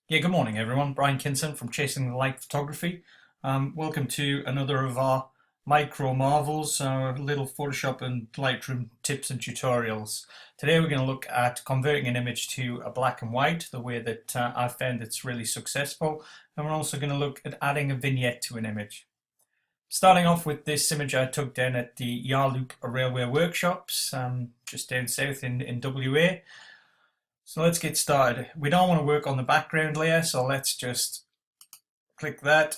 Yeah, good morning everyone. Brian Kinson from Chasing the Light Photography. Welcome to another of our micro marvels, little Photoshop and Lightroom tips and tutorials. Today we're going to look at converting an image to a black and white, the way that I've found it's really successful. And we're also going to look at adding a vignette to an image. Starting off with this image I took down at the Yarloop Railway Workshops, just down south in WA. So let's get started. We don't want to work on the background layer, so let's just click that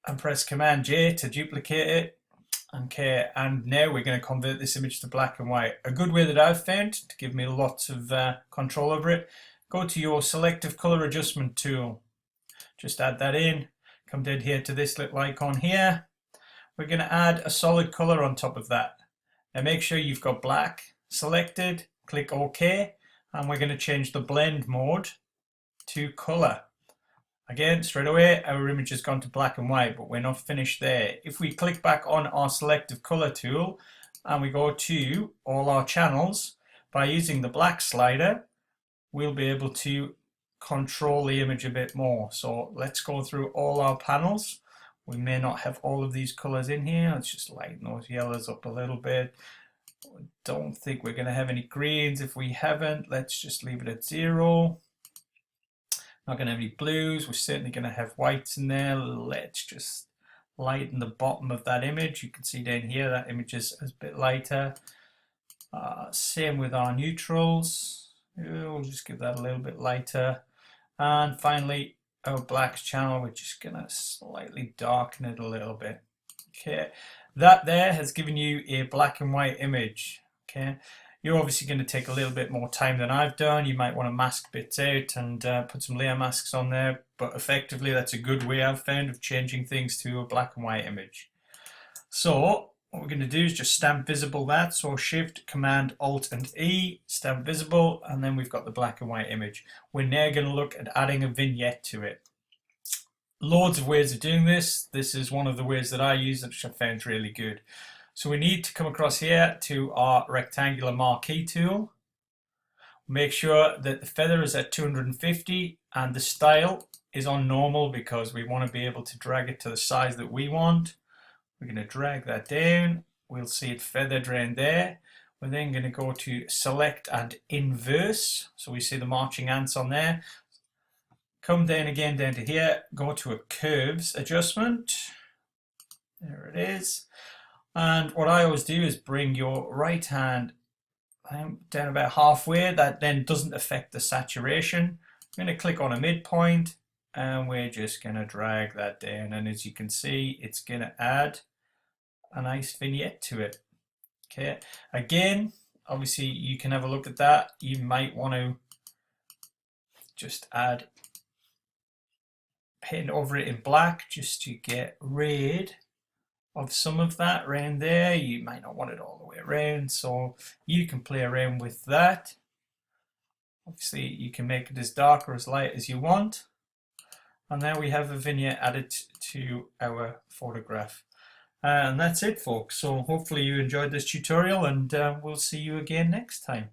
and press Command J to duplicate it. Okay, and now we're going to convert this image to black and white. A good way that I've found to give me lots of control over it, go to your selective color adjustment tool. Just add that in, come down here to this little icon here. We're going to add a solid color on top of that. Now make sure you've got black selected, click OK. And we're going to change the blend mode to color. Again, straight away, our image has gone to black and white, but we're not finished there. If we click back on our selective color tool and we go to all our channels, by using the black slider, we'll be able to control the image a bit more. So let's go through all our panels. We may not have all of these colors in here. Let's just lighten those yellows up a little bit. Don't think we're going to have any greens. If we haven't, let's just leave it at 0. Not going to have any blues. We're certainly going to have whites in there. Let's just lighten the bottom of that image. You can see down here that image is a bit lighter. Same with our neutrals. We'll just give that a little bit lighter. And finally, our blacks channel, we're just going to slightly darken it a little bit. Okay. That there has given you a black and white image. Okay, you're obviously going to take a little bit more time than I've done. You might want to mask bits out and put some layer masks on there, but effectively that's a good way I've found of changing things to a black and white image. So what we're going to do is just stamp visible that. So Shift, Command, Alt and E, stamp visible, and then we've got the black and white image. We're now going to look at adding a vignette to it. Loads of ways of doing this. This is one of the ways that I use, which I found really good. So we need to come across here to our rectangular marquee tool. Make sure that the feather is at 250 and the style is on normal because we want to be able to drag it to the size that we want. We're going to drag that down. We'll see it feathered around there. We're then going to go to select and inverse. So we see the marching ants on there. Come down again down to here, go to a curves adjustment. There it is. And what I always do is bring your right hand down about halfway. That then doesn't affect the saturation. I'm going to click on a midpoint and we're just going to drag that down. And as you can see, it's going to add a nice vignette to it. Okay. Again, obviously you can have a look at that. You might want to just add paint over it in black just to get rid of some of that around there. You might not want it all the way around, so you can play around with that. Obviously you can make it as dark or as light as you want, and now we have a vignette added to our photograph. And that's it, folks. So hopefully you enjoyed this tutorial, and we'll see you again next time.